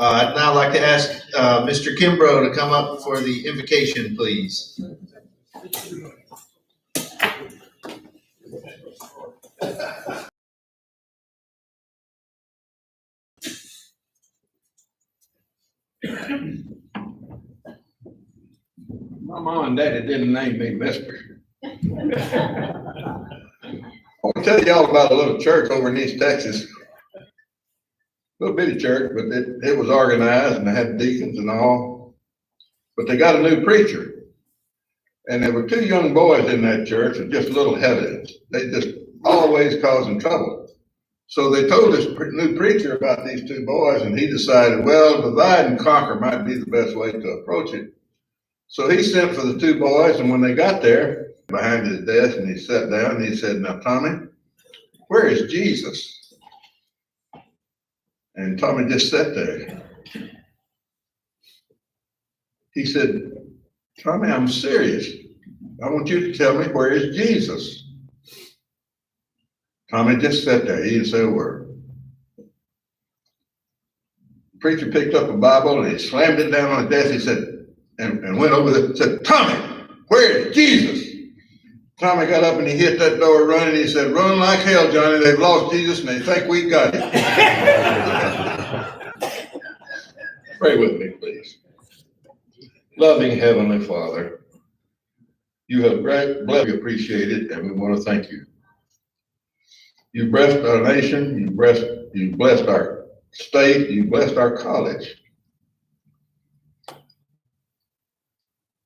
I'd now like to ask Mr. Kimbrough to come up for the invocation, please. My mom and daddy didn't name me Mister. I want to tell y'all about a little church over in East Texas. Little bitty church, but it was organized and they had deacons and all. But they got a new preacher. And there were two young boys in that church and just little headed. They just always causing trouble. So they told this new preacher about these two boys, and he decided, well, divide and conquer might be the best way to approach it. So he sent for the two boys, and when they got there, behind his desk, and he sat down and he said, now, Tommy, where is Jesus? And Tommy just sat there. He said, Tommy, I'm serious. I want you to tell me, where is Jesus? Tommy just sat there. He didn't say a word. The preacher picked up a Bible and he slammed it down on the desk. He said, and went over there and said, Tommy, where is Jesus? Tommy got up and he hit that door running. He said, run like hell, Johnny. They've lost Jesus and they think we got him. Pray with me, please. Loving Heavenly Father, you have greatly appreciated, and we want to thank you. You blessed our nation, you blessed our state, you blessed our college.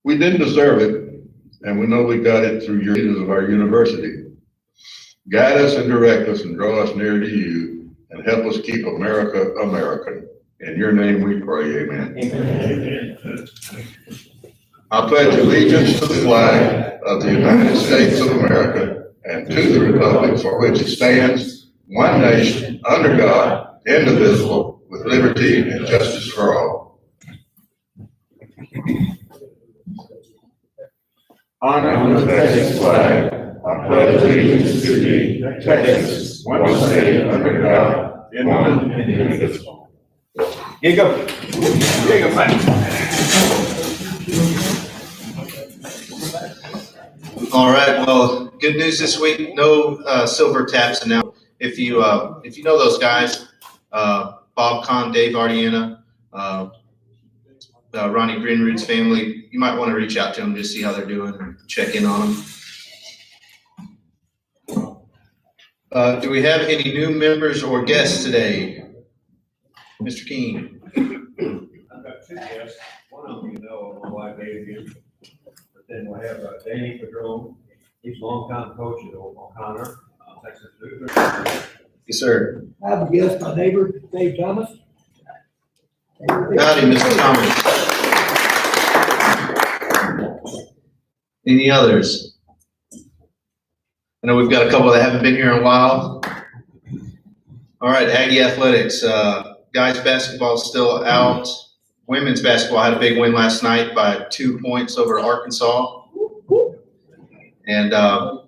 We didn't deserve it, and we know we got it through your leaders of our university. Guide us and direct us and draw us near to you, and help us keep America American. In your name we pray, amen. Amen. I pledge allegiance to the flag of the United States of America and to the republic for which it stands, one nation, under God, indivisible, with liberty and justice for all. Honor the Texas flag. I pledge allegiance to thee, Texas, one state under God, one and indivisible. Here you go. Here you go, man. All right. Well, good news this week. No silver taps now. If you know those guys, Bob Kahn, Dave Ardiana, Ronnie Greenroot's family, you might want to reach out to them to see how they're doing and check in on them. Do we have any new members or guests today? Mr. Keene. I've got two guests. One of them you know, my wife Adrian. But then we'll have Danny Padrone. He's a longtime coach at O'Connor, Texas Lutheran. Yes, sir. I have a guest, my neighbor, Dave Thomas. Howdy, Mr. Thomas. Any others? I know we've got a couple that haven't been here in a while. All right, Aggie Athletics. Guys basketball is still out. Women's basketball had a big win last night by 2 points over Arkansas. And the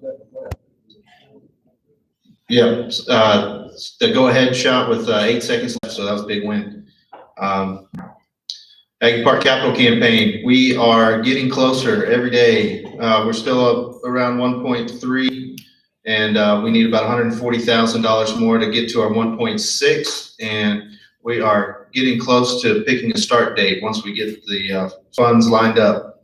go-ahead shot with 8 seconds left, so that was a big win. Aggie Park Capital Campaign, we are getting closer every day. We're still up around 1.3, and we need about $140,000 more to get to our 1.6, and we are getting close to picking a start date once we get the funds lined up.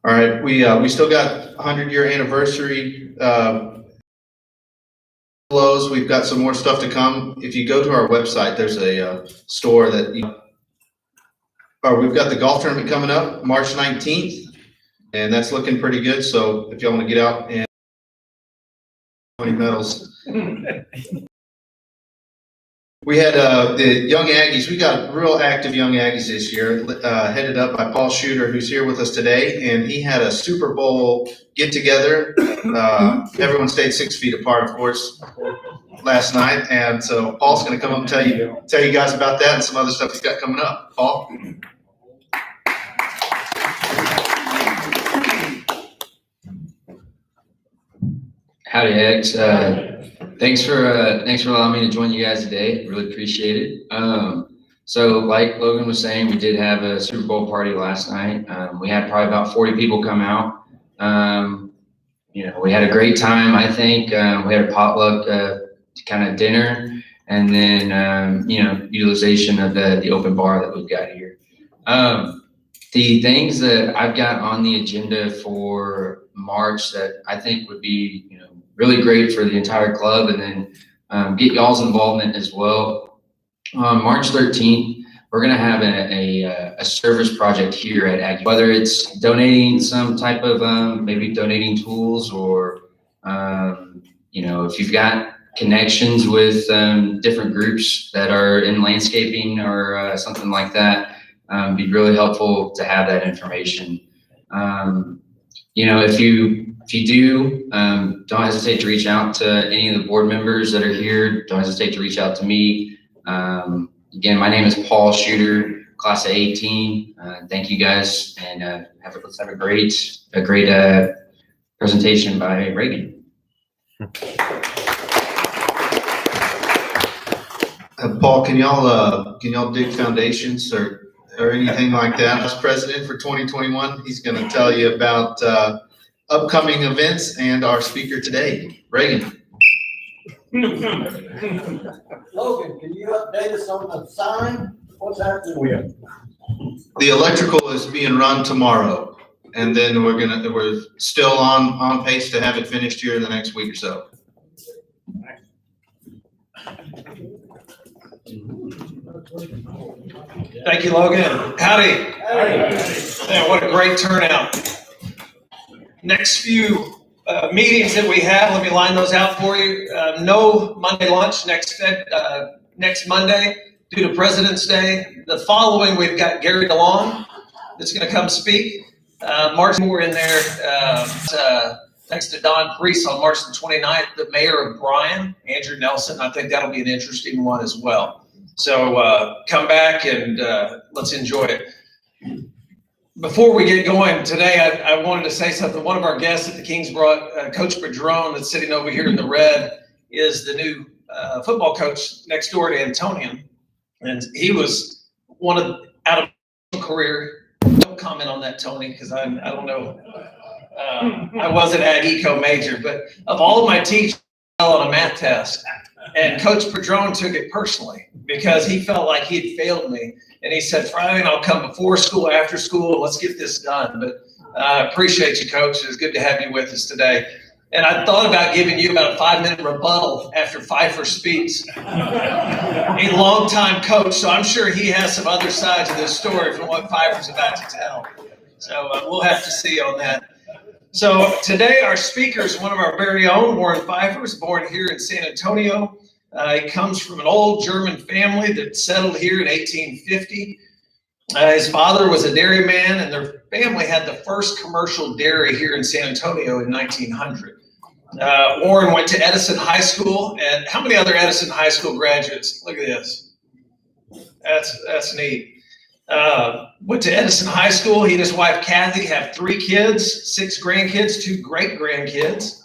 All right, we still got 100-year anniversary close. We've got some more stuff to come. If you go to our website, there's a store that we've got the golf tournament coming up March 19th, and that's looking pretty good. So if y'all want to get out and 20 medals. We had the Young Aggies. We got real active Young Aggies this year, headed up by Paul Shooter, who's here with us today, and he had a Super Bowl get-together. Everyone stayed 6 feet apart, of course, last night, and so Paul's going to come up and tell you guys about that and some other stuff he's got coming up. Paul? Howdy, Eggs. Thanks for allowing me to join you guys today. Really appreciate it. So like Logan was saying, we did have a Super Bowl party last night. We had probably about 40 people come out. We had a great time, I think. We had a potluck kind of dinner, and then utilization of the open bar that we've got here. The things that I've got on the agenda for March that I think would be really great for the entire club, and then get y'all's involvement as well. On March 13th, we're going to have a service project here at Aggie, whether it's donating some type of maybe donating tools, or if you've got connections with different groups that are in landscaping or something like that, be really helpful to have that information. If you do, don't hesitate to reach out to any of the board members that are here. Don't hesitate to reach out to me. Again, my name is Paul Shooter, class of 18. Thank you guys, and let's have a great presentation by Reagan. Paul, can y'all dig foundations or anything like that? As president for 2021, he's going to tell you about upcoming events and our speaker today, Reagan. Logan, can you update us on the sign? What's happening? The electrical is being run tomorrow, and then we're still on pace to have it finished here in the next week or so. Thank you, Logan. Howdy. Man, what a great turnout. Next few meetings that we have, let me line those out for you. No Monday lunch next Monday due to President's Day. The following, we've got Gary DeLong that's going to come speak. March more in there. Thanks to Don Priest on March the 29th, the mayor of Bryan, Andrew Nelson. I think that'll be an interesting one as well. So come back and let's enjoy it. Before we get going today, I wanted to say something. One of our guests at the Kings brought, Coach Padron, that's sitting over here in the red, is the new football coach next door to Antonian. And he was out of career. Don't comment on that, Tony, because I don't know. I was an Ag Eco major, but of all of my teachers, I fell on a math test. And Coach Padron took it personally because he felt like he had failed me. And he said, Friday, I'll come before school, after school. Let's get this done. But I appreciate you, Coach. It's good to have you with us today. And I thought about giving you about a 5-minute rebuttal after Pfeiffer speaks. A longtime coach, so I'm sure he has some other sides of this story from what Pfeiffer's about to tell. So we'll have to see on that. So today our speaker is one of our very own, Warren Pfeiffer, was born here in San Antonio. He comes from an old German family that settled here in 1850. His father was a dairyman, and their family had the first commercial dairy here in San Antonio in 1900. Warren went to Edison High School, and how many other Edison High School graduates? Look at this. That's neat. Went to Edison High School. He and his wife, Kathy, have 3 kids, 6 grandkids, 2 great-grandkids.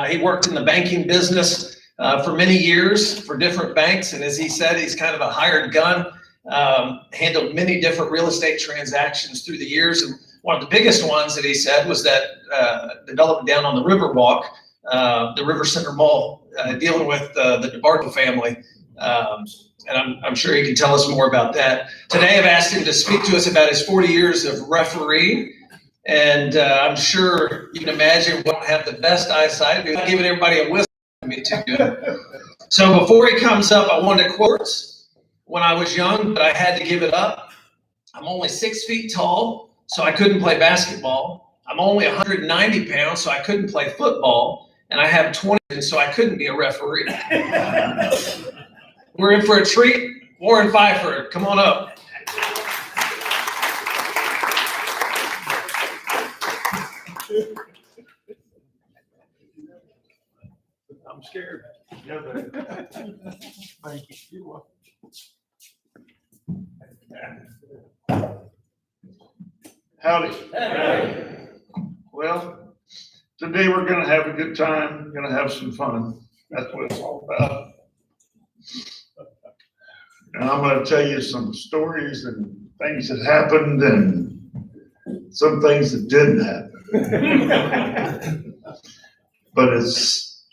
He worked in the banking business for many years for different banks. And as he said, he's kind of a hired gun, handled many different real estate transactions through the years. And one of the biggest ones that he said was that development down on the Riverwalk, the River Center Mall, dealing with the DeBarco family. And I'm sure he can tell us more about that. Today, I've asked him to speak to us about his 40 years of refereeing. And I'm sure you can imagine we don't have the best eyesight. We're giving everybody a whistle. Be too good. So before he comes up, I wanted to quote when I was young, but I had to give it up. I'm only 6 feet tall, so I couldn't play basketball. I'm only 190 pounds, so I couldn't play football. And I have 20, so I couldn't be a referee. We're in for a treat. Warren Pfeiffer, come on up. I'm scared. Thank you. You're welcome. Howdy. Hey. Well, today we're going to have a good time. Going to have some fun. That's what it's all about. And I'm gonna tell you some stories and things that happened and some things that didn't happen. But it's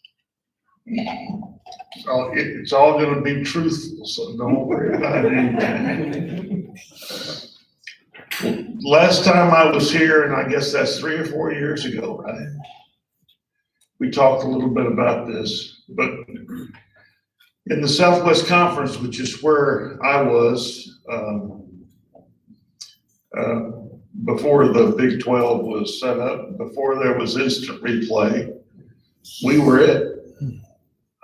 all gonna be truthful, so don't worry about anything. Last time I was here, and I guess that's 3 or 4 years ago, right? We talked a little bit about this, but in the Southwest Conference, which is where I was, before the Big 12 was set up, before there was instant replay, we were it.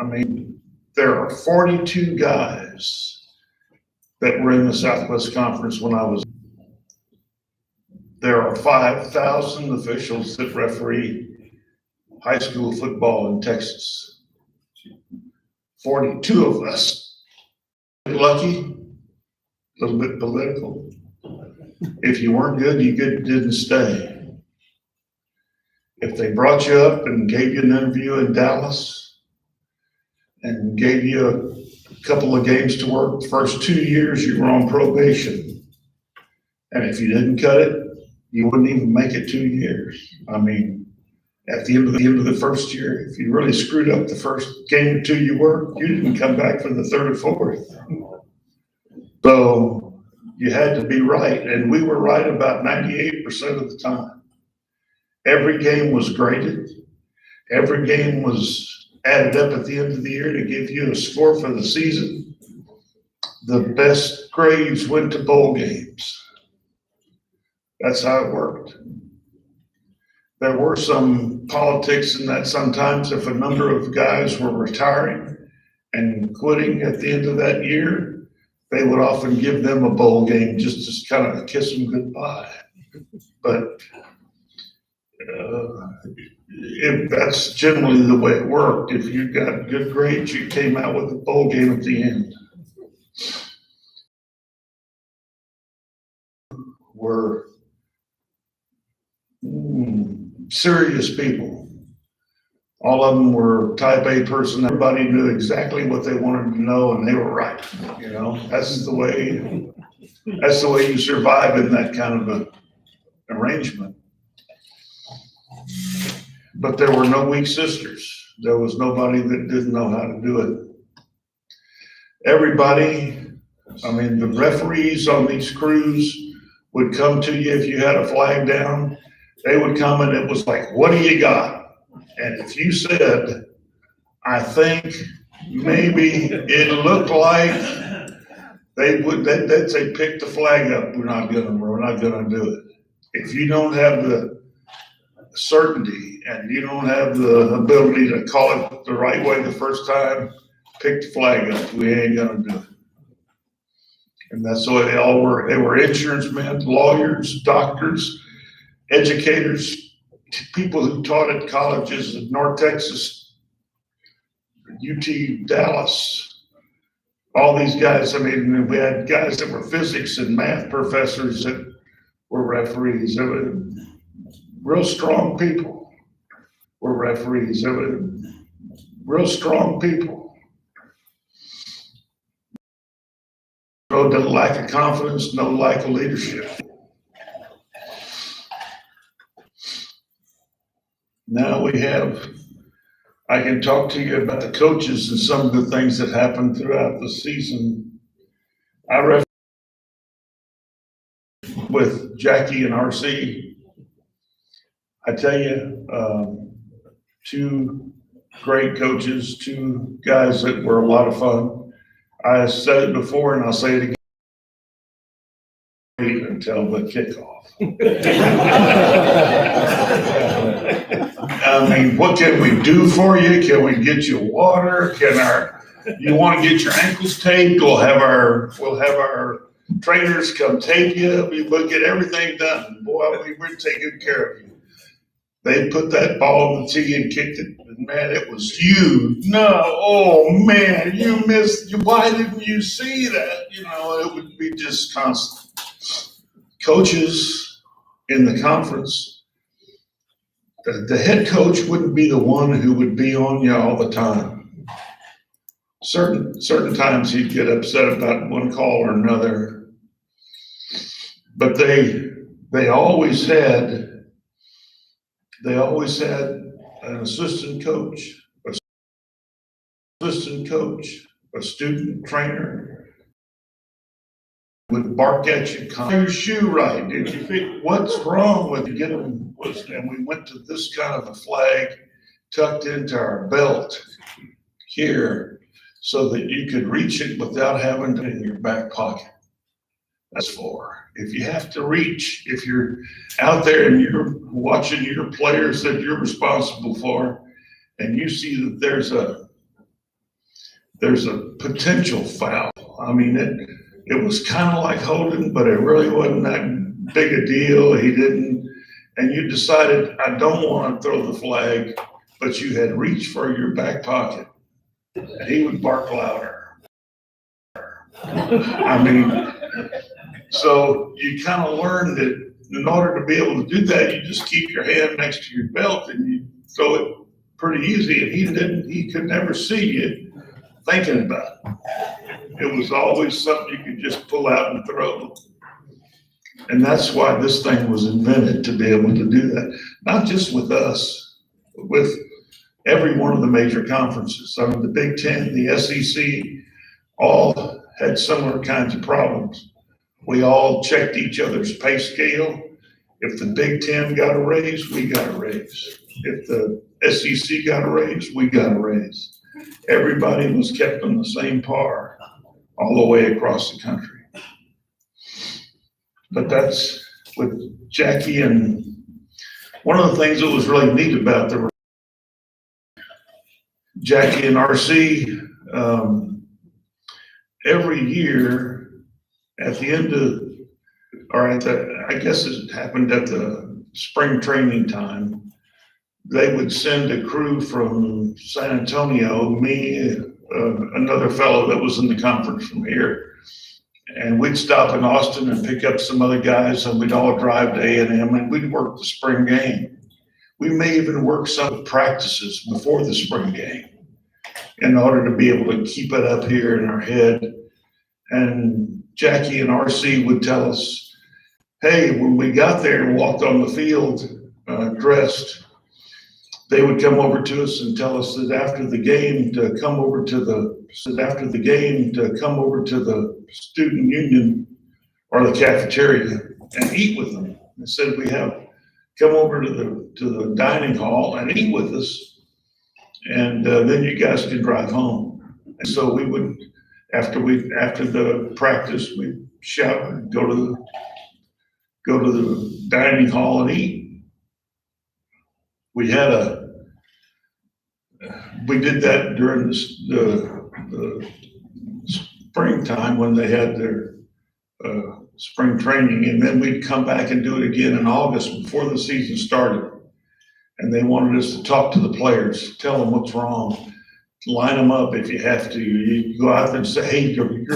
I mean, there are 42 guys that were in the Southwest Conference when I was. There are 5,000 officials that referee high school football in Texas. 42 of us. Lucky, a little bit political. If you weren't good, you didn't stay. If they brought you up and gave you an interview in Dallas and gave you a couple of games to work, the first 2 years you were on probation. And if you didn't cut it, you wouldn't even make it 2 years. I mean, at the end of the first year, if you really screwed up the first game or two you worked, you didn't come back for the third or fourth. So you had to be right, and we were right about 98% of the time. Every game was graded. Every game was added up at the end of the year to give you a score for the season. The best grades went to bowl games. That's how it worked. There were some politics in that sometimes. If a number of guys were retiring and quitting at the end of that year, they would often give them a bowl game just to kind of kiss them goodbye. But that's generally the way it worked. If you got good grades, you came out with a bowl game at the end. Were serious people. All of them were type A person. Everybody knew exactly what they wanted to know, and they were right. You know, that's the way you survive in that kind of an arrangement. But there were no weak sisters. There was nobody that didn't know how to do it. Everybody, I mean, the referees on these crews would come to you if you had a flag down. They would come and it was like, what do you got? And if you said, I think maybe it looked like, they'd say, pick the flag up. We're not gonna do it. If you don't have the certainty and you don't have the ability to call it the right way the first time, pick the flag up. We ain't gonna do it. And that's the way they all were. They were insurance men, lawyers, doctors, educators, people who taught at colleges in North Texas, UT Dallas, all these guys. I mean, we had guys that were physics and math professors that were referees. They were real strong people were referees. They were real strong people. No lack of confidence, no lack of leadership. Now I can talk to you about the coaches and some of the things that happened throughout the season. I refereed with Jackie and RC. I tell you, two great coaches, two guys that were a lot of fun. I said it before and I'll say it again. Until the kickoff. I mean, what can we do for you? Can we get you water? You want to get your ankles taped? We'll have our trainers come tape you. We'll get everything done. Boy, we're taking care of you. They put that ball in the tee and kicked it, and man, it was you. No, oh man, you missed. Why didn't you see that? You know, it would be just constant. Coaches in the conference, the head coach wouldn't be the one who would be on you all the time. certain times he'd get upset about one call or another. But they always had an assistant coach, a student trainer would bark at you, your shoe right. Did you think, what's wrong with you? Get them, and we went to this kind of a flag tucked into our belt here so that you could reach it without having to in your back pocket. That's for. If you have to reach, if you're out there and you're watching your players that you're responsible for, and you see that there's a potential foul. I mean, it was kind of like holding, but it really wasn't that big a deal. He didn't, and you decided, I don't want to throw the flag, but you had reached for your back pocket, and he would bark louder. I mean, so you kind of learn that in order to be able to do that, you just keep your hand next to your belt and you throw it pretty easy. And he could never see you thinking about it. It was always something you could just pull out and throw. And that's why this thing was invented, to be able to do that. Not just with us, but with every one of the major conferences. I mean, the Big Ten, the SEC, all had similar kinds of problems. We all checked each other's pay scale. If the Big Ten got a raise, we got a raise. If the SEC got a raise, we got a raise. Everybody was kept on the same par all the way across the country. But that's with Jackie, and one of the things that was really neat about Jackie and RC, every year at the end of, or I guess it happened at the spring training time, they would send a crew from San Antonio, me, another fellow that was in the conference from here, and we'd stop in Austin and pick up some other guys, and we'd all drive to A&M, and we'd work the spring game. We may even work some practices before the spring game in order to be able to keep it up here in our head. And Jackie and RC would tell us, hey, when we got there and walked on the field dressed, they would come over to us and tell us that after the game to come over to the student union or the cafeteria and eat with them. They said, we have come over to the dining hall and eat with us, and then you guys can drive home. And so we would, after the practice, we'd shout and go to the dining hall and eat. We did that during the springtime when they had their spring training, and then we'd come back and do it again in August before the season started. And they wanted us to talk to the players, tell them what's wrong, line them up if you have to. You go out there and say, hey, you're in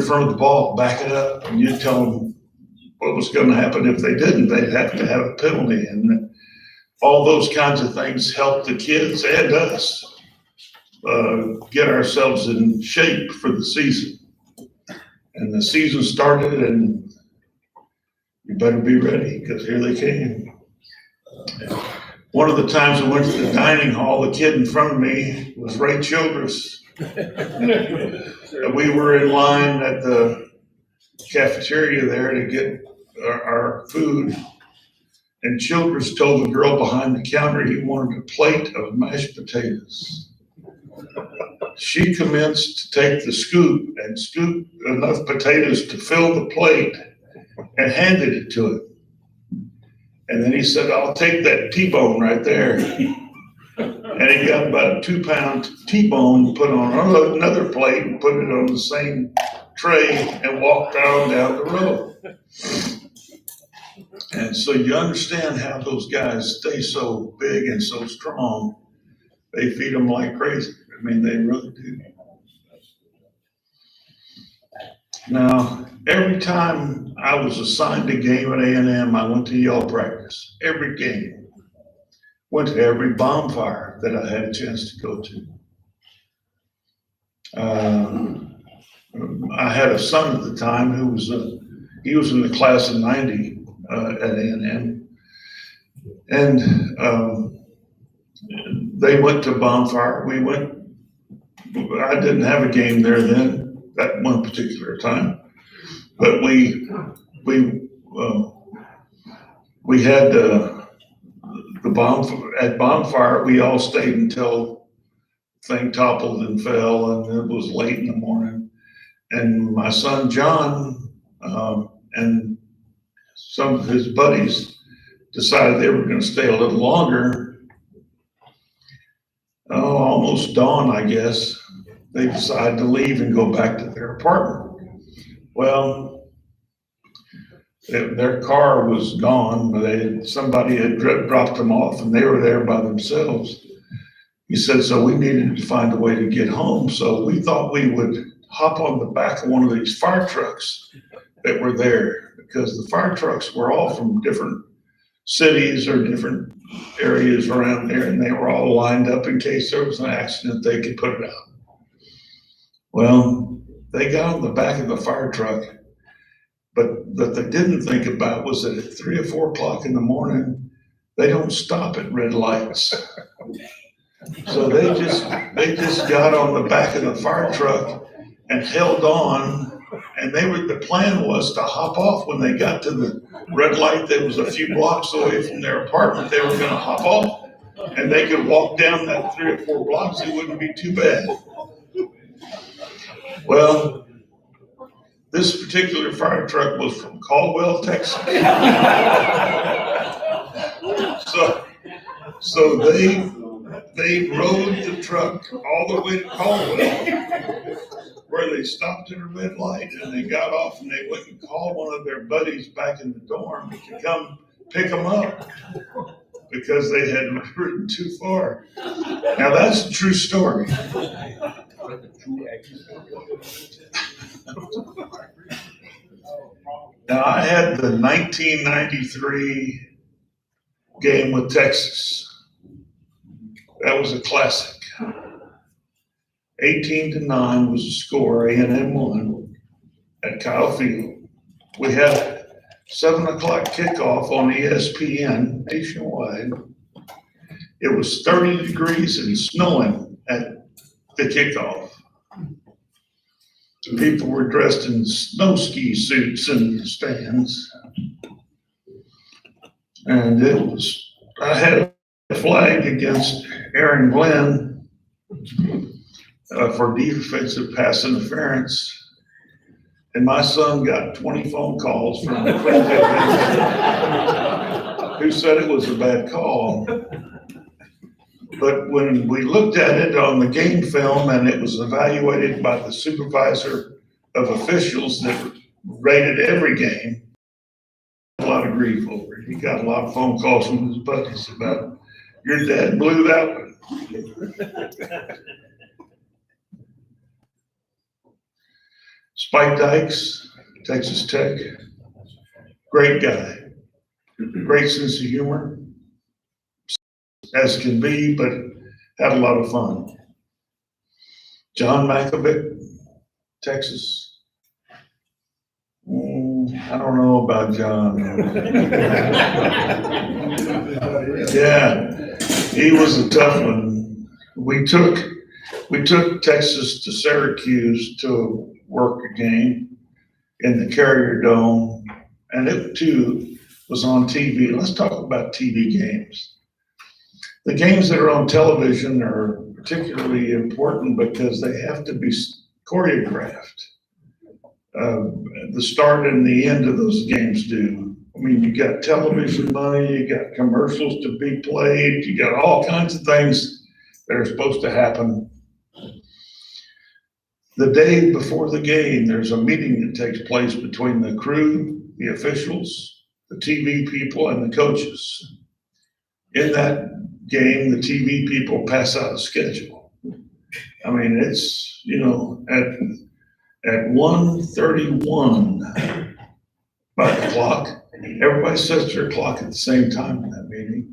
front of the ball, back it up, and you tell them what was going to happen. If they didn't, they'd have to have a penalty. And all those kinds of things help the kids and us get ourselves in shape for the season. And the season started, and you better be ready, because here they came. One of the times I went to the dining hall, the kid in front of me was Ray Childress. We were in line at the cafeteria there to get our food, and Childress told the girl behind the counter he wanted a plate of mashed potatoes. She commenced to take the scoop and scoop enough potatoes to fill the plate and handed it to him. And then he said, I'll take that T-bone right there. And he got about a 2-pound T-bone, put on another plate and put it on the same tray and walked down the road. And so you understand how those guys stay so big and so strong. They feed them like crazy. I mean, they really do. Now, every time I was assigned a game at A&M, I went to yell practice. Every game. Went to every bonfire that I had a chance to go to. I had a son at the time who was, he was in the class of 90 at A&M. And they went to Bonfire. I didn't have a game there then, that one particular time. But we had at Bonfire, we all stayed until the thing toppled and fell, and it was late in the morning. And my son John and some of his buddies decided they were going to stay a little longer. Almost dawn, I guess. They decided to leave and go back to their apartment. Well, their car was gone, but somebody had dropped them off, and they were there by themselves. He said, so we needed to find a way to get home. So we thought we would hop on the back of one of these fire trucks that were there, because the fire trucks were all from different cities or different areas around there, and they were all lined up in case there was an accident, they could put it out. Well, they got on the back of the fire truck, but what they didn't think about was that at 3 or 4 o'clock in the morning, they don't stop at red lights. So they just got on the back of the fire truck and held on, and the plan was to hop off when they got to the red light that was a few blocks away from their apartment. They were gonna hop off, and they could walk down that 3 or 4 blocks. It wouldn't be too bad. Well, this particular fire truck was from Caldwell, Texas. So they rode the truck all the way to Caldwell, where they stopped at a red light, and they got off, and they went and called one of their buddies back in the dorm to come pick them up because they had ridden too far. Now that's a true story. Now I had the 1993 game with Texas. That was a classic. 18-9 was the score. A&M won at Kyle Field. We had 7 o'clock kickoff on ESPN nationwide. It was 30 degrees and snowing at the kickoff. People were dressed in snow ski suits in the stands. And I had a flag against Aaron Glenn for defensive pass interference. And my son got 20 phone calls from who said it was a bad call. But when we looked at it on the game film and it was evaluated by the supervisor of officials that rated every game, a lot of grief over it. He got a lot of phone calls from his buddies about, your dad blew that one. Spike Dykes, Texas Tech, great guy, great sense of humor, as can be, but had a lot of fun. John Malkovich, Texas. I don't know about John. Yeah, he was a tough one. We took Texas to Syracuse to work a game in the Carrier Dome, and it too was on TV. Let's talk about TV games. The games that are on television are particularly important because they have to be choreographed. The start and the end of those games do. I mean, you got television money, you got commercials to be played, you got all kinds of things that are supposed to happen. The day before the game, there's a meeting that takes place between the crew, the officials, the TV people, and the coaches. In that game, the TV people pass out a schedule. I mean, it's, at 1:31 by the clock, everybody sets their clock at the same time in that meeting.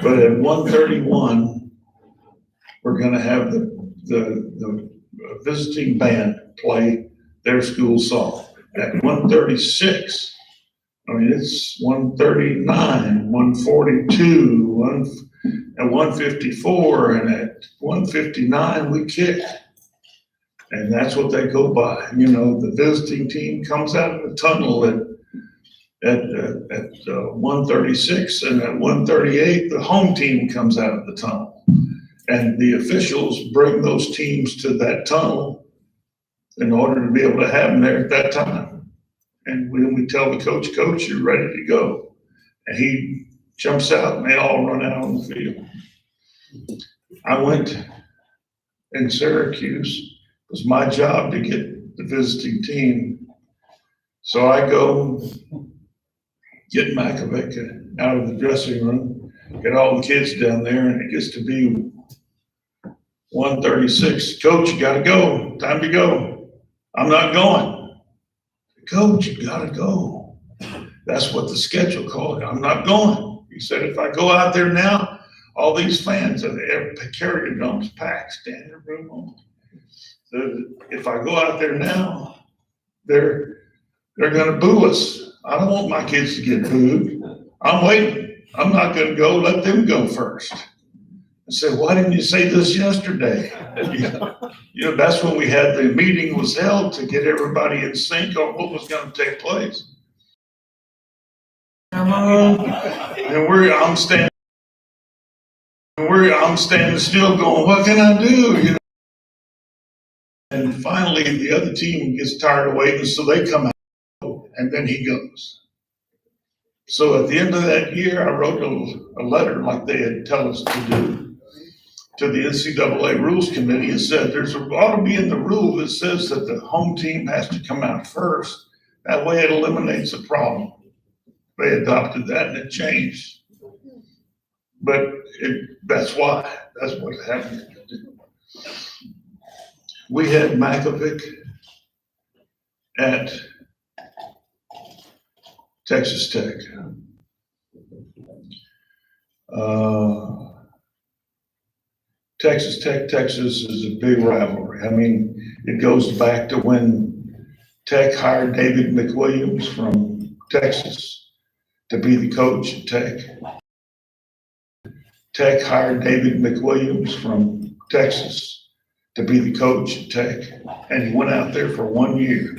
But at 1:31, we're gonna have the visiting band play their school song at 1:36. I mean, it's 1:39, 1:42, at 1:54, and at 1:59 we kick. And that's what they go by. You know, the visiting team comes out of the tunnel at 1:36, and at 1:38 the home team comes out of the tunnel. And the officials bring those teams to that tunnel in order to be able to have them there at that time. And when we tell the coach, you're ready to go. And he jumps out and they all run out on the field. I went in Syracuse. It was my job to get the visiting team. So I go get Makovic out of the dressing room, get all the kids down there, and it gets to be 1:36. Coach, you gotta go. Time to go. I'm not going. Coach, you gotta go. That's what the schedule called it. I'm not going. He said, if I go out there now, all these fans are there, carrier domes packed, standing room only. So if I go out there now, they're gonna boo us. I don't want my kids to get booed. I'm waiting. I'm not gonna go. Let them go first. I said, why didn't you say this yesterday? You know, that's when we had the meeting was held to get everybody in sync on what was going to take place. And I'm standing still going, what can I do? You know? And finally, the other team gets tired of waiting, so they come out, and then he goes. So at the end of that year, I wrote a letter like they had tell us to do to the NCAA Rules Committee and said there's ought to be in the rule that says that the home team has to come out first. That way it eliminates a problem. They adopted that and it changed. But that's what happened. We had Makovic at Texas Tech. Texas Tech, Texas is a big rivalry. I mean, it goes back to when Tech hired David McWilliams from Texas to be the coach at Tech. Tech hired David McWilliams from Texas to be the coach at Tech, and he went out there for 1 year.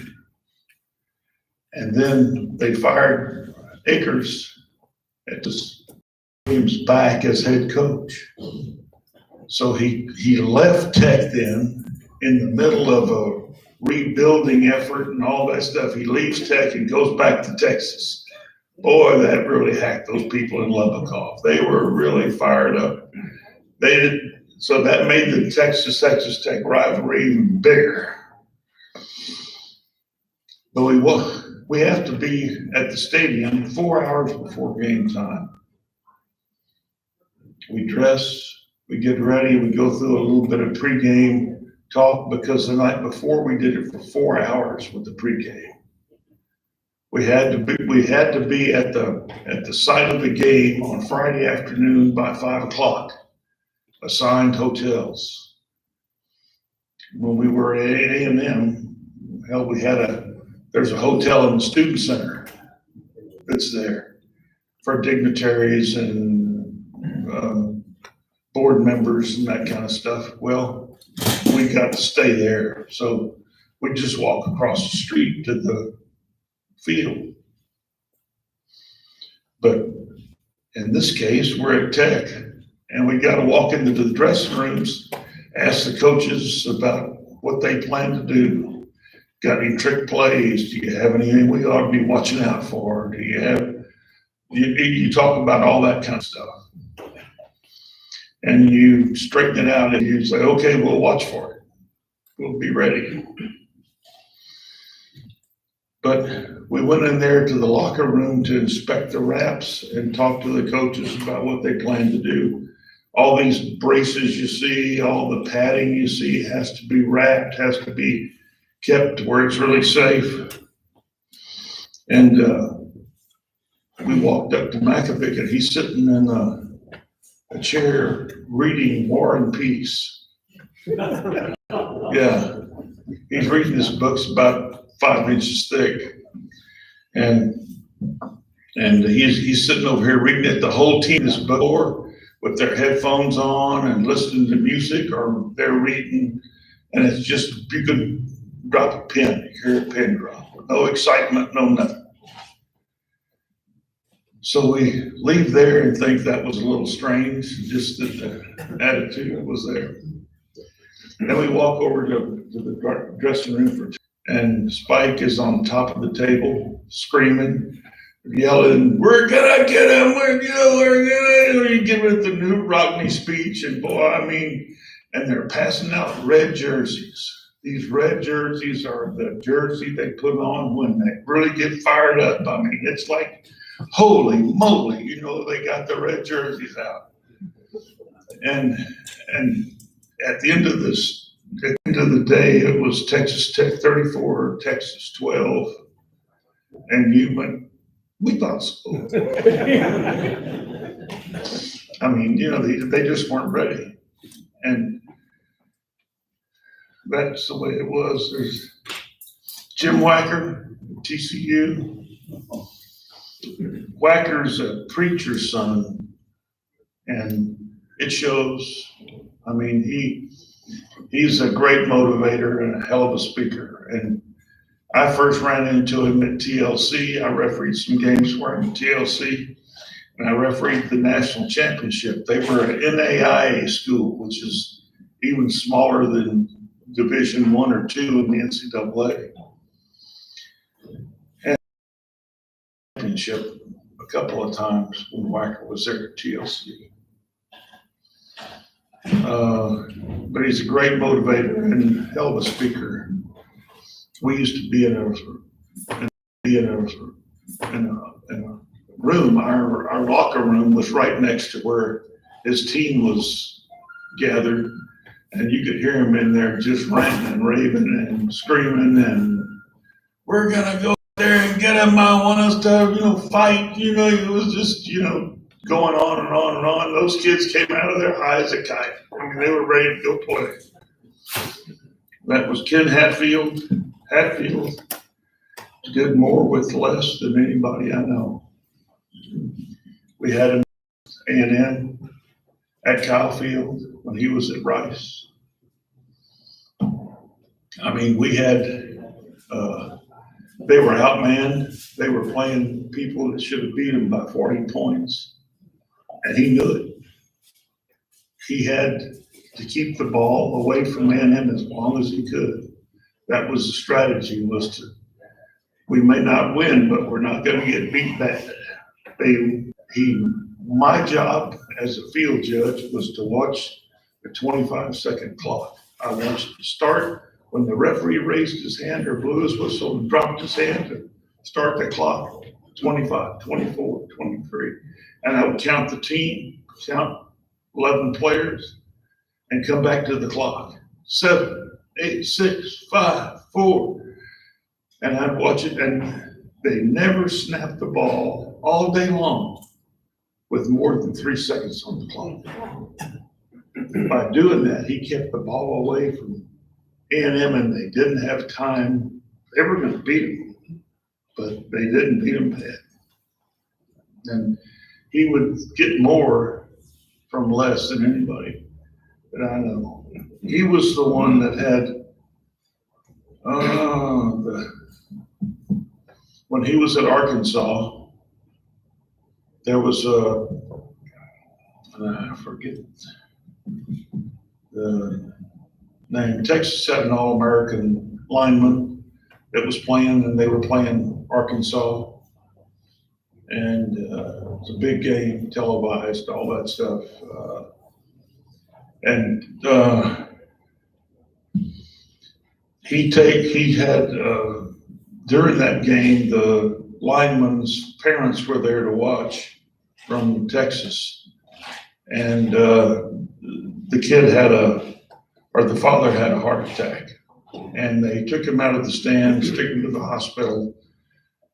And then they fired Akers at this Williams back as head coach. So he left Tech then in the middle of a rebuilding effort and all that stuff. He leaves Tech and goes back to Texas. Boy, that really hacked those people in Lubbock off. They were really fired up. So that made the Texas Tech rivalry even bigger. But we have to be at the stadium 4 hours before game time. We dress, we get ready, we go through a little bit of pregame talk because the night before we did it for 4 hours with the pregame. We had to be at the site of the game on Friday afternoon by 5 o'clock. Assigned hotels. When we were at A&M, hell, there's a hotel in the student center that's there for dignitaries and board members and that kind of stuff. Well, we got to stay there. So we just walk across the street to the field. But in this case, we're at Tech and we got to walk into the dressing rooms, ask the coaches about what they plan to do. Got any trick plays? Do you have anything we ought to be watching out for? Do you have, you talk about all that kind of stuff. And you straighten it out and you say, okay, we'll watch for it. We'll be ready. But we went in there to the locker room to inspect the wraps and talk to the coaches about what they plan to do. All these braces you see, all the padding you see has to be wrapped, has to be kept where it's really safe. And we walked up to Makovic and he's sitting in a chair reading War and Peace. Yeah. He's reading this book's about 5 inches thick. And he's sitting over here reading it. The whole team is bored with their headphones on and listening to music, or they're reading, and it's just, you could drop a pin, you hear a pin drop. No excitement, no nothing. So we leave there and think that was a little strange, just that the attitude was there. Then we walk over to the dressing room and Spike is on top of the table screaming, yelling, "We're gonna get him, we're gonna," he give it the new Rodney speech, and boy, I mean, and they're passing out red jerseys. These red jerseys are the jersey they put on when they really get fired up. I mean, it's like, holy moly, they got the red jerseys out. And at the end of the day, it was Texas Tech 34, Texas 12, and you went, we thought so. I mean, they just weren't ready. And that's the way it was. There's Jim Wacker, TCU. Wacker's a preacher's son, and it shows. I mean, he's a great motivator and a hell of a speaker. And I first ran into him at TLC. I refereed some games for him at TLC, and I refereed the national championship. They were an NAIA school, which is even smaller than Division I or II in the NCAA. And championship a couple of times when Wacker was there at TLC. But he's a great motivator and hell of a speaker. We used to be in a room. Our locker room was right next to where his team was gathered, and you could hear him in there just ranting and raving and screaming, and we're gonna go there and get him. I want us to, fight. It was just, going on and on and on. Those kids came out of there high as a kite. I mean, they were ready to go play. That was Ken Hatfield. Hatfield did more with less than anybody I know. We had him at A&M, at Kyle Field, when he was at Rice. I mean, we had, they were outmanned. They were playing people that should have beat them by 40 points. And he knew it. He had to keep the ball away from A&M as long as he could. That was the strategy, was to, we may not win, but we're not going to get beat bad. My job as a field judge was to watch the 25-second clock. I watched it start when the referee raised his hand or blew his whistle and dropped his hand to start the clock, 25, 24, 23. And I would count the team, count 11 players, and come back to the clock. 7, 8, 6, 5, 4. And I'd watch it, and they never snapped the ball all day long with more than 3 seconds on the clock. By doing that, he kept the ball away from A&M, and they didn't have time. They were going to beat him, but they didn't beat him bad. And he would get more from less than anybody that I know. He was the one that had, when he was at Arkansas, there was I forget the name. Texas had an All-American lineman that was playing, and they were playing Arkansas. And it was a big game, televised, all that stuff. He had, during that game, the lineman's parents were there to watch from Texas. And the kid the father had a heart attack. And they took him out of the stands, took him to the hospital.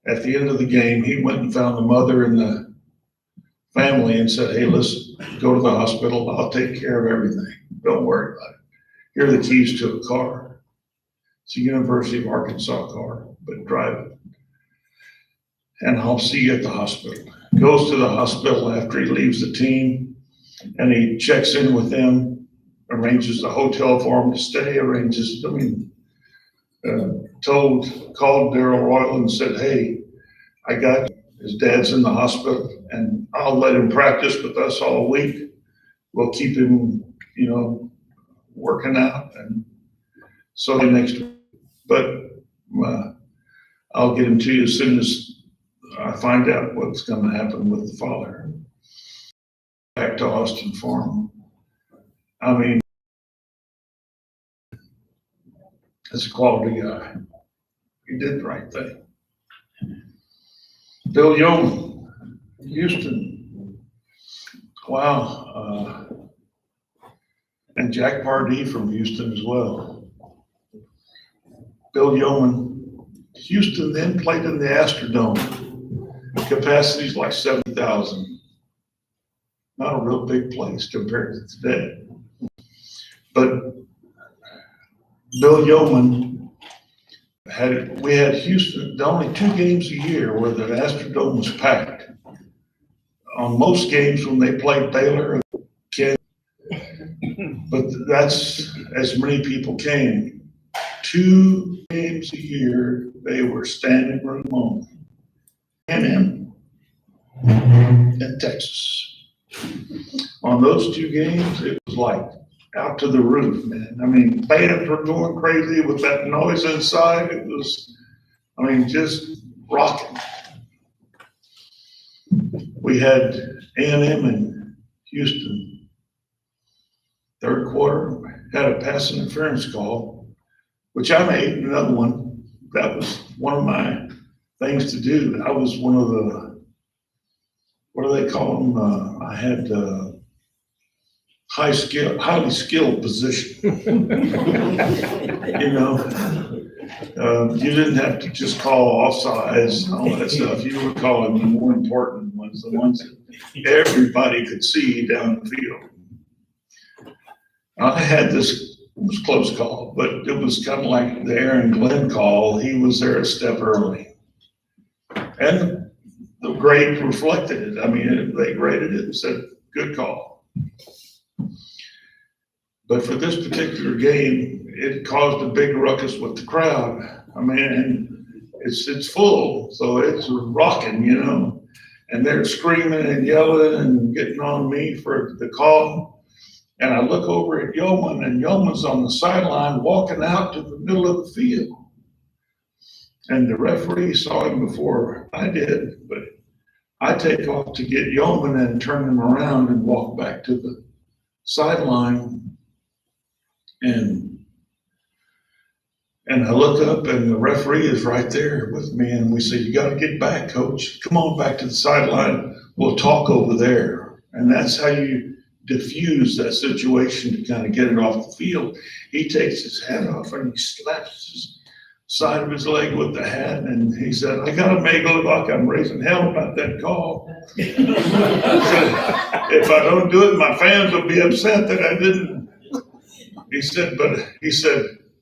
At the end of the game, he went and found the mother and the family and said, "Hey, listen, go to the hospital. I'll take care of everything. Don't worry about it. Here are the keys to a car." It's a University of Arkansas car, but drive it. And I'll see you at the hospital. Goes to the hospital after he leaves the team, and he checks in with them, arranges the hotel for him to stay, called Darrell Royal and said, hey, I got his dad's in the hospital, and I'll let him practice with us all week. We'll keep him, working out, and so next week. But I'll get him to you as soon as I find out what's going to happen with the father. Back to Austin Farm. I mean, he's a quality guy. He did the right thing. Bill Yeoman, Houston. Wow. And Jack Pardee from Houston as well. Bill Yeoman, Houston then played in the Astrodome. Capacity's like 70,000. Not a real big place compared to today. But Bill Yeoman we had Houston, the only 2 games a year where the Astrodome was packed. On most games when they played Baylor, but that's as many people came. 2 games a year, they were standing room only. A&M and Texas. On those 2 games, it was like out to the roof, man. I mean, bands were going crazy with that noise inside. It was, just rocking. We had A&M in Houston. 3rd quarter, had a pass interference call, which I made another one. That was one of my things to do. I was one of the, what do they call them? I had highly skilled position. You didn't have to just call offsides and all that stuff. You were calling the more important ones, the ones that everybody could see down the field. I had this, it was close call, but it was kind of like the Aaron Glenn call. He was there a step early. And the grade reflected it. They graded it and said, good call. But for this particular game, it caused a big ruckus with the crowd. And it's full, so it's rocking, and they're screaming and yelling and getting on me for the call. And I look over at Yeoman, and Yeoman's on the sideline walking out to the middle of the field. And the referee saw him before I did, but I take off to get Yeoman and turn him around and walk back to the sideline. And I look up, and the referee is right there with me, and we say, you got to get back, coach. Come on back to the sideline. We'll talk over there. And that's how you diffuse that situation to kind of get it off the field. He takes his hat off, and he slaps his side of his leg with the hat, and he said, I got to make it look like I'm raising hell about that call. If I don't do it, my fans will be upset that I didn't. He said,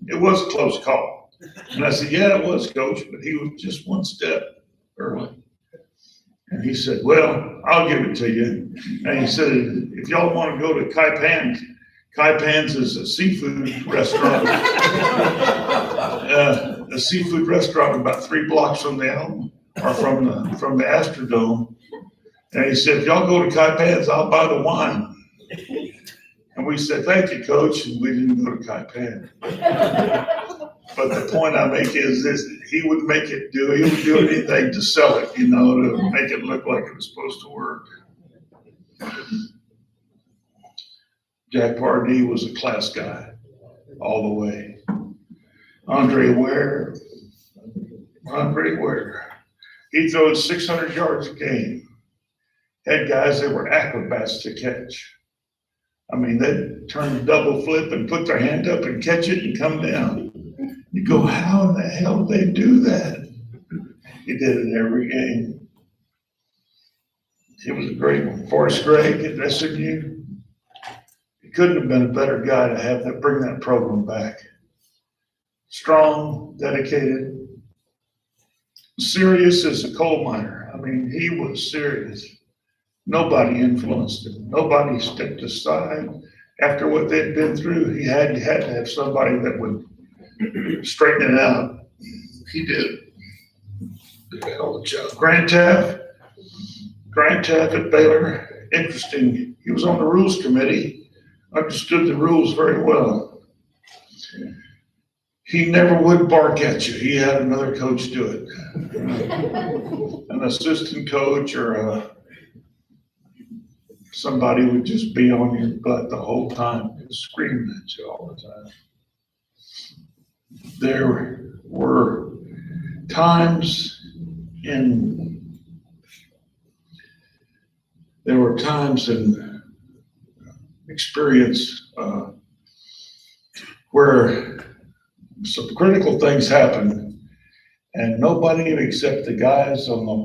it was a close call. And I said, yeah, it was, coach, but he was just 1 step early. And he said, well, I'll give it to you. And he said, if y'all want to go to Kai Pan's is a seafood restaurant. A seafood restaurant about 3 blocks from the Elm, or from the Astrodome. And he said, if y'all go to Kai Pan's, I'll buy the wine. And we said, thank you, coach, and we didn't go to Kai Pan. But the point I make is this, he would do anything to sell it, to make it look like it was supposed to work. Jack Pardee was a class guy all the way. Andre Ware, he throws 600 yards a game. Had guys that were acrobats to catch. They'd turn a double flip and put their hand up and catch it and come down. You go, how in the hell did they do that? He did it every game. He was a great one. Forrest Gregg at SMU. He couldn't have been a better guy to have that bring that program back. strong, dedicated, serious as a coal miner. I mean, he was serious. Nobody influenced him. Nobody stepped aside. After what they'd been through, he had to have somebody that would straighten it out. He did. Hell of a job. Grant Taft at Baylor, interesting. He was on the rules committee, understood the rules very well. He never would bark at you. He had another coach do it. An assistant coach or somebody would just be on your butt the whole time, screaming at you all the time. There were times in experience where some critical things happened, and nobody except the guys on the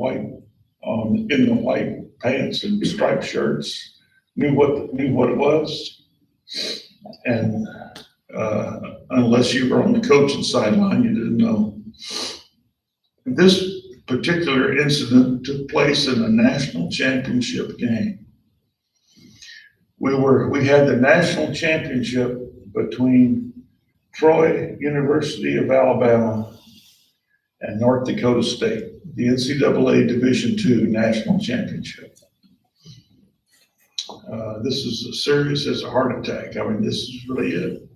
in the white pants and striped shirts knew what it was. And unless you were on the coaching sideline, you didn't know. This particular incident took place in a national championship game. We had the national championship between Troy University of Alabama and North Dakota State, the NCAA Division II National Championship. This is as serious as a heart attack. I mean, this is really it.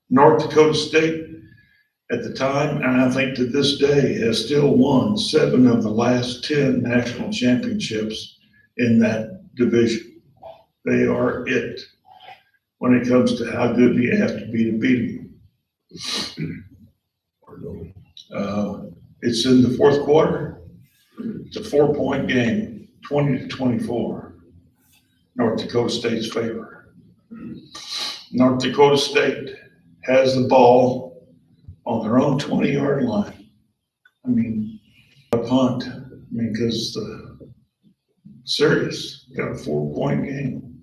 North Dakota State at the time, and I think to this day, has still won 7 of the last 10 national championships in that division. They are it when it comes to how good you have to beat them. It's in the fourth quarter. It's a 4-point game, 20-24. North Dakota State's favor. North Dakota State has the ball on their own 20-yard line. I mean, a punt. I mean, because serious, got a 4-point game.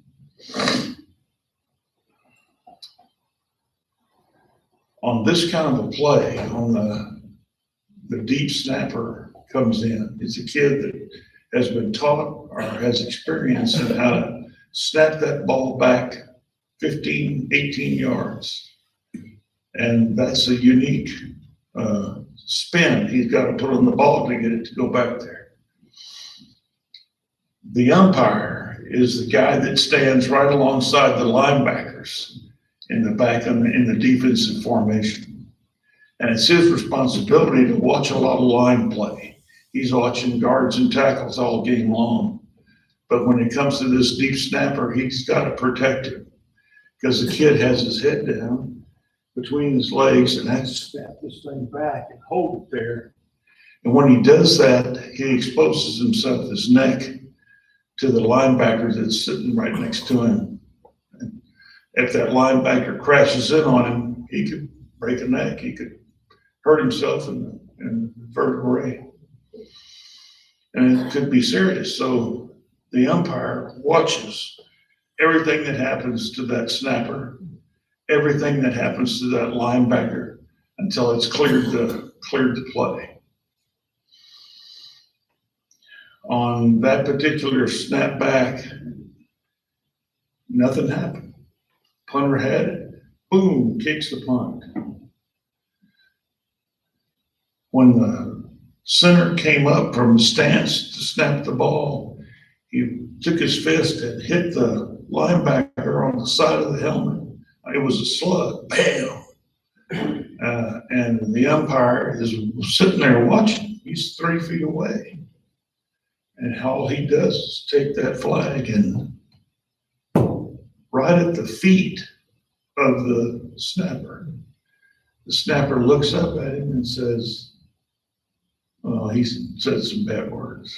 On this kind of a play, on the deep snapper comes in. It's a kid that has been taught or has experience in how to snap that ball back 15, 18 yards. And that's a unique spin he's got to put on the ball to get it to go back there. The umpire is the guy that stands right alongside the linebackers in the back in the defensive formation. And it's his responsibility to watch a lot of line play. He's watching guards and tackles all game long. But when it comes to this deep snapper, he's got to protect him because the kid has his head down between his legs and has to snap this thing back and hold it there. And when he does that, he exposes himself, his neck, to the linebacker that's sitting right next to him. And if that linebacker crashes in on him, he could break a neck, he could hurt himself in the vertebrae. And it could be serious. So the umpire watches everything that happens to that snapper, everything that happens to that linebacker until it's cleared to play. On that particular snap back, nothing happened. Punter had it, boom, kicks the punt. When the center came up from the stance to snap the ball, he took his fist and hit the linebacker on the side of the helmet. It was a slug, bam. And the umpire is sitting there watching. He's 3 feet away. And all he does is take that flag and right at the feet of the snapper. The snapper looks up at him and says, well, he said some bad words.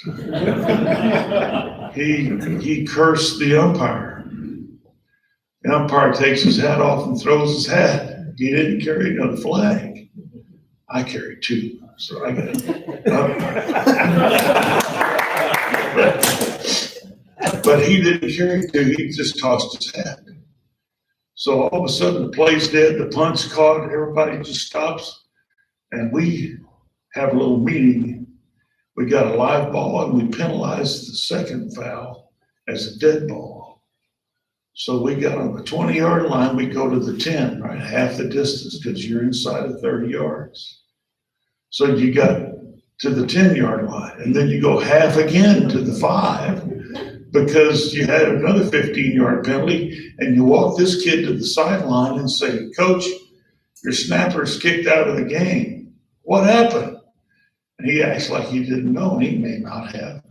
He cursed the umpire. The umpire takes his hat off and throws his hat. He didn't carry no flag. I carried 2, so I got it. But he didn't carry 2. He just tossed his hat. So all of a sudden the play's dead, the punt's caught, everybody just stops. And we have a little meeting. We got a live ball and we penalized the second foul as a dead ball. So we got on the 20-yard line, we go to the 10, right? Half the distance because you're inside of 30 yards. So you got to the 10-yard line and then you go half again to the 5 because you had another 15-yard penalty and you walk this kid to the sideline and say, Coach, your snapper's kicked out of the game. What happened? And he acts like he didn't know, and he may not have.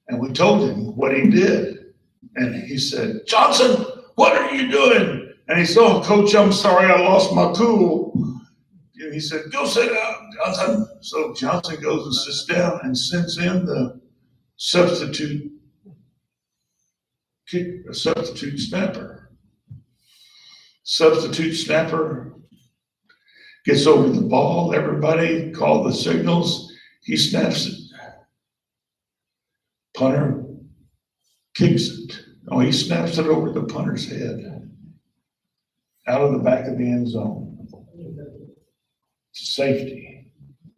And we told him what he did. And he said, Johnson, what are you doing? And he said, oh, Coach, I'm sorry, I lost my cool. And he said, go sit down, Johnson. So Johnson goes and sits down and sends in the substitute snapper. Substitute snapper gets over the ball, everybody call the signals. He snaps it. Punter kicks it. Oh, he snaps it over the punter's head. Out of the back of the end zone. It's safety.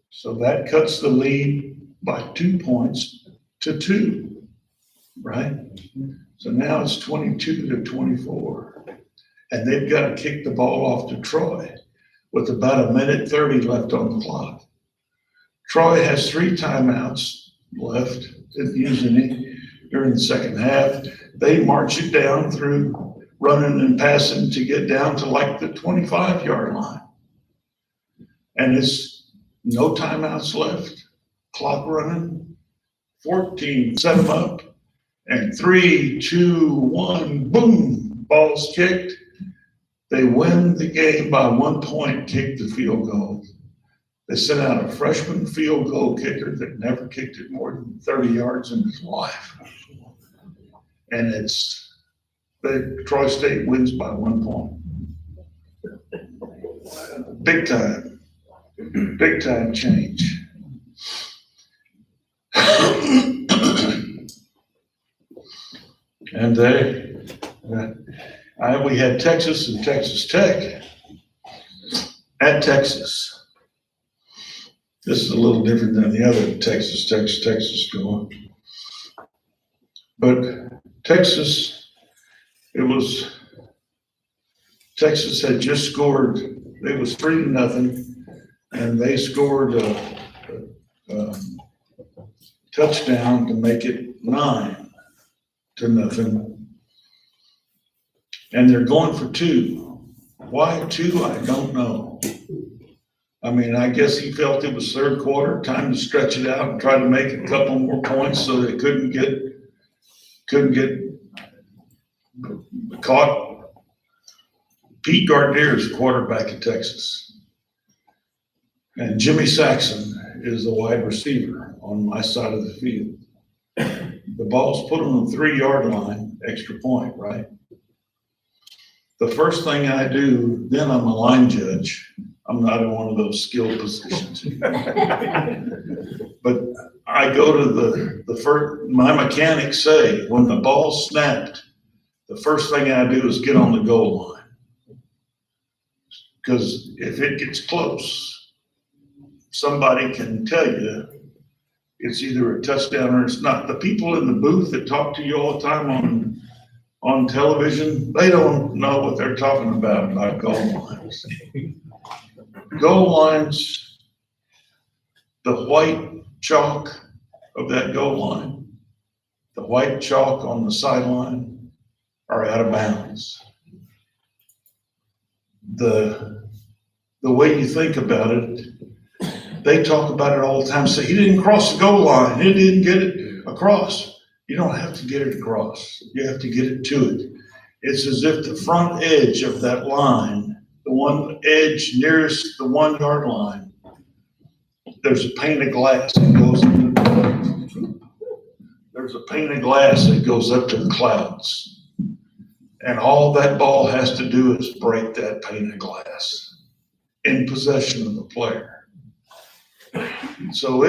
So that cuts the lead by 2 points to 2, right? So now it's 22-24. And they've got to kick the ball off to Troy with about 1:30 left on the clock. Troy has 3 timeouts left, didn't use any during the second half. They march it down through running and passing to get down to like the 25-yard line. And it's no timeouts left, clock running, 14, set them up, and 3, 2, 1, boom, ball's kicked. They win the game by 1 point, kick the field goal. They sent out a freshman field goal kicker that never kicked it more than 30 yards in his life. And Troy State wins by 1 point. Big time change. And we had Texas and Texas Tech at Texas. This is a little different than the other Texas going. But Texas had just scored, it was 3-0, and they scored a touchdown to make it 9-0. And they're going for 2. Why 2? I don't know. I mean, I guess he felt it was third quarter, time to stretch it out and try to make a couple more points so they couldn't get caught. Pete Gardner is the quarterback at Texas. And Jimmy Saxon is the wide receiver on my side of the field. The ball's put on the 3-yard line, extra point, right? The first thing I do, then I'm a line judge. I'm not in one of those skill positions. But I go to the first, my mechanics say, when the ball's snapped, the first thing I do is get on the goal line. Because if it gets close, somebody can tell you it's either a touchdown or it's not. The people in the booth that talk to you all the time on television, they don't know what they're talking about goal lines. Goal lines, the white chalk of that goal line, the white chalk on the sideline are out of bounds. The way you think about it, they talk about it all the time, say, he didn't cross the goal line, he didn't get it across. You don't have to get it across, you have to get it to it. It's as if the front edge of that line, the one edge nearest the 1-yard line, there's a pane of glass that goes up to the clouds. And all that ball has to do is break that pane of glass in possession of the player. So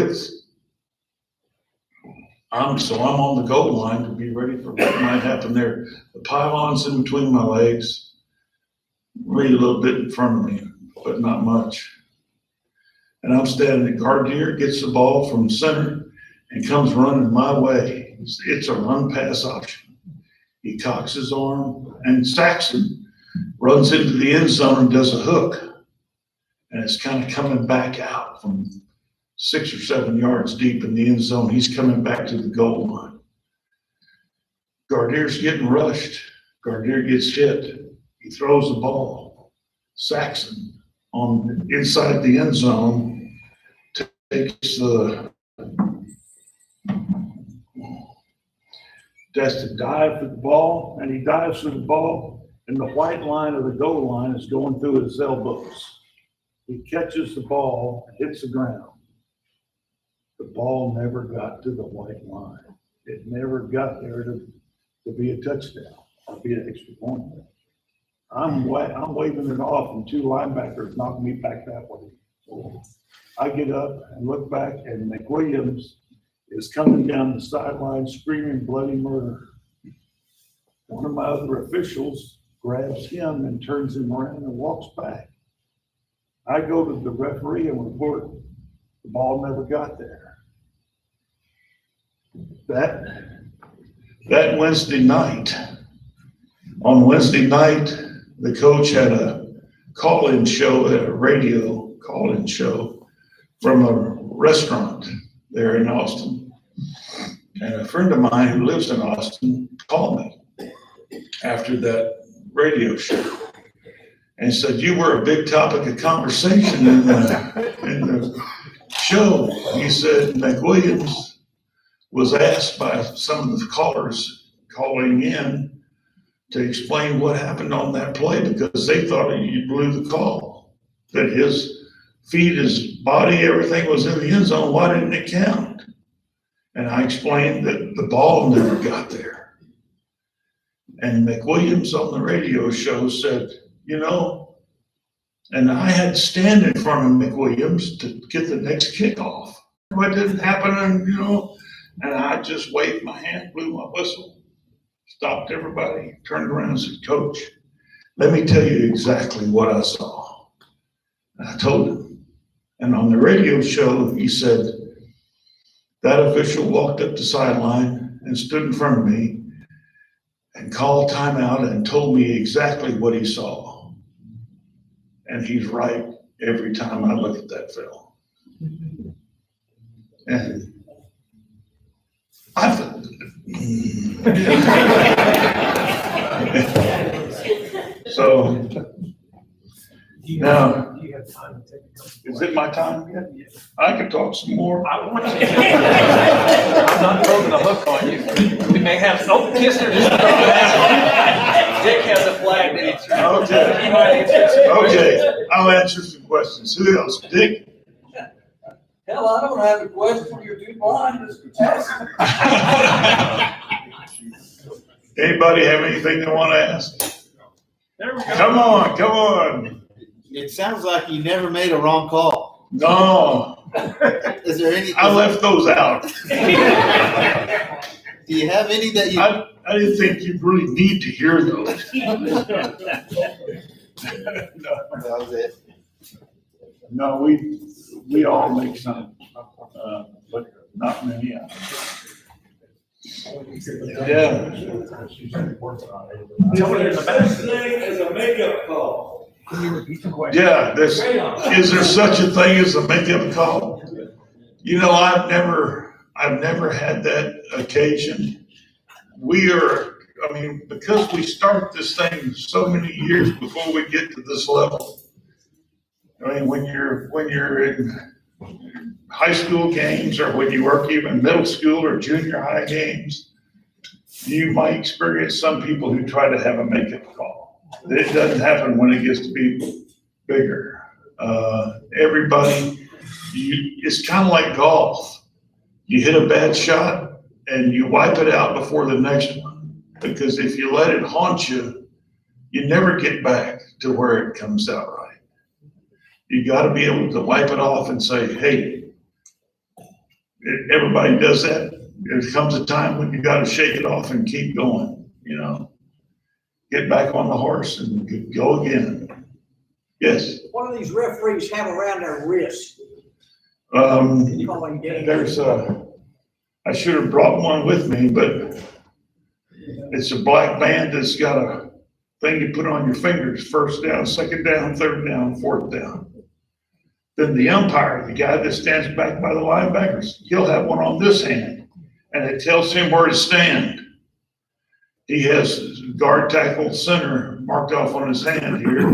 I'm on the goal line to be ready for what might happen there. The pylon's in between my legs. lead a little bit in front of me, but not much. And I'm standing at guard deer, gets the ball from center and comes running my way. It's a run pass option. He cocks his arm and Saxon runs into the end zone and does a hook. And it's kind of coming back out from 6 or 7 yards deep in the end zone. He's coming back to the goal line. Gardier's getting rushed. Gardier gets hit. He throws the ball. Saxon on inside the end zone takes has to dive for the ball, and he dives for the ball, and the white line of the goal line is going through his elbows. He catches the ball, hits the ground. The ball never got to the white line. It never got there to be a touchdown or be an extra point. I'm waving it off, and 2 linebackers knock me back that way. So I get up and look back, and McWilliams is coming down the sideline screaming bloody murder. One of my other officials grabs him and turns him around and walks back. I go to the referee and report the ball never got there. That Wednesday night, on Wednesday night, the coach had a call-in show, a radio call-in show from a restaurant there in Austin. And a friend of mine who lives in Austin called me after that radio show and said, "You were a big topic of conversation in the show." He said McWilliams was asked by some of the callers calling in to explain what happened on that play because they thought he blew the call, that his feet, his body, everything was in the end zone. Why didn't it count? And I explained that the ball never got there. And McWilliams on the radio show said, and I had to stand in front of McWilliams to get the next kickoff. What didn't happen, and I just waved my hand, blew my whistle, stopped everybody, turned around and said, "Coach, let me tell you exactly what I saw." And I told him. And on the radio show, he said, that official walked up the sideline and stood in front of me and called timeout and told me exactly what he saw. And he's right every time I look at that film. And I thought, so now, is it my time yet? I can talk some more. I want you to. I'm not throwing the hook on you. We may have, Kistner just. Dick has a flag that he threw. Okay. He might answer some questions. Okay, I'll answer some questions. Who else? Dick? Hell, I don't have a question. You're too blind to ask. Anybody have anything they want to ask? There we go. Come on. It sounds like you never made a wrong call. No, Is there any? I left those out. Do you have any that you? I didn't think you really need to hear those. That was it. No, we all make some, but not many. Yeah. Best thing is a makeup call. Yeah, is there such a thing as a makeup call? I've never had that occasion. Because we start this thing so many years before we get to this level. When you're in high school games or when you work even middle school or junior high games, you might experience some people who try to have a makeup call. It doesn't happen when it gets to be bigger. It's kind of like golf. You hit a bad shot and you wipe it out before the next one, because if you let it haunt you, you never get back to where it comes out right. You got to be able to wipe it off and say, hey, everybody does that. There comes a time when you got to shake it off and keep going, get back on the horse and go again. Yes. What do these referees have around their wrists? There's I should have brought one with me, but it's a black band that's got a thing you put on your fingers, first down, second down, third down, fourth down. Then the umpire, the guy that stands back by the linebackers, he'll have one on this hand, and it tells him where to stand. He has guard, tackle, center marked off on his hand here,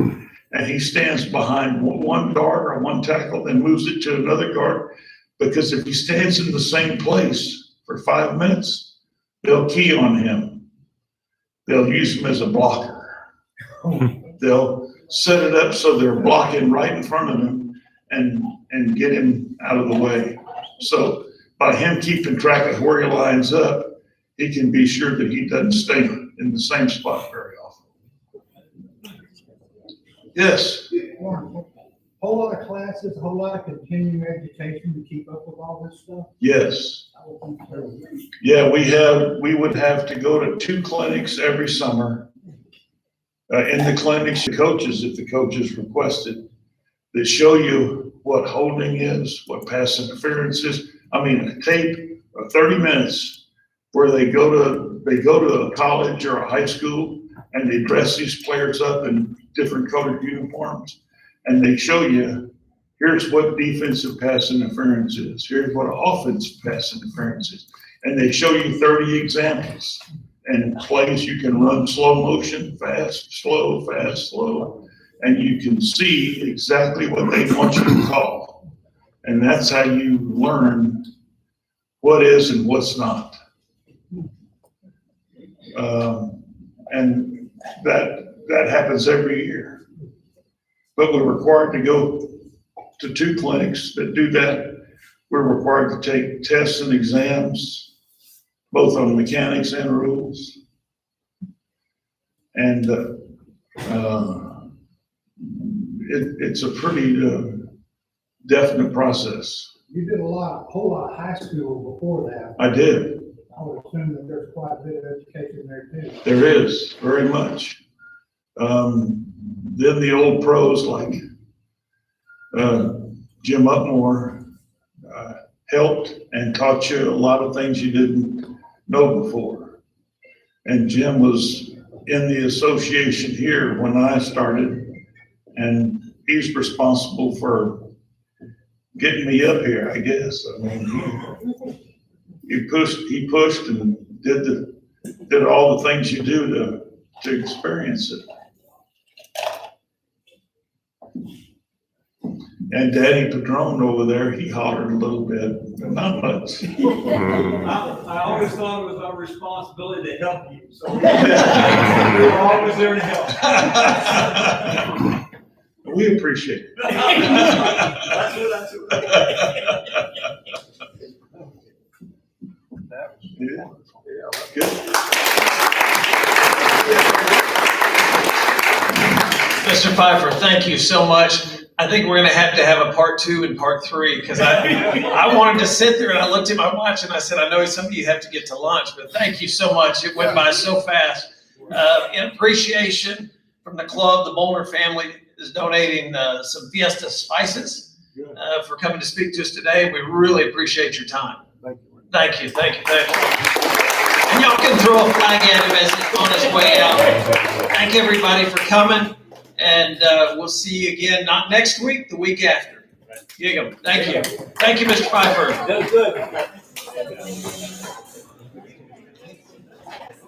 and he stands behind one guard or one tackle and moves it to another guard, because if he stands in the same place for 5 minutes, they'll key on him. They'll use him as a blocker. They'll set it up so they're blocking right in front of him and get him out of the way. So by him keeping track of where he lines up, he can be sure that he doesn't stay in the same spot very often. Yes. Whole lot of classes, a whole lot of continuing education to keep up with all this stuff. Yes. Yeah, we would have to go to 2 clinics every summer. In the clinics, the coaches, if the coaches requested, that show you what holding is, what pass interference is. I mean, a tape of 30 minutes where they go to a college or a high school and they dress these players up in different colored uniforms. And they show you, here's what defensive pass interference is. Here's what offensive pass interference is. And they show you 30 examples and plays you can run slow motion, fast, slow, and you can see exactly what they want you to call. And that's how you learn what is and what's not. And that happens every year. But we're required to go to 2 clinics that do that. We're required to take tests and exams, both on mechanics and rules. And it's a pretty definite process. You did a whole lot of high school before that. I did. I would assume that there's quite a bit of education there too. There is, very much. Then the old pros like Jim Upmore helped and taught you a lot of things you didn't know before. And Jim was in the association here when I started, and he's responsible for getting me up here, I guess. I mean, he pushed and did all the things you do to experience it. And Danny Padron over there, he hollered a little bit, but not much. I always thought it was our responsibility to help you, so we're always there to help. We appreciate it. That's what. Yeah. Good. Mr. Pfeiffer, thank you so much. I think we're gonna have to have a part 2 and part 3, because I wanted to sit there and I looked at my watch and I said, I know some of you have to get to lunch, but thank you so much. It went by so fast. In appreciation from the club, the Boulder family is donating some Fiesta spices for coming to speak to us today. We really appreciate your time. Thank you. And y'all can throw a flag at him as he's on his way out. Thank everybody for coming. And we'll see you again, not next week, the week after. Here you go. Thank you. Thank you, Mr. Pfeiffer. That's good.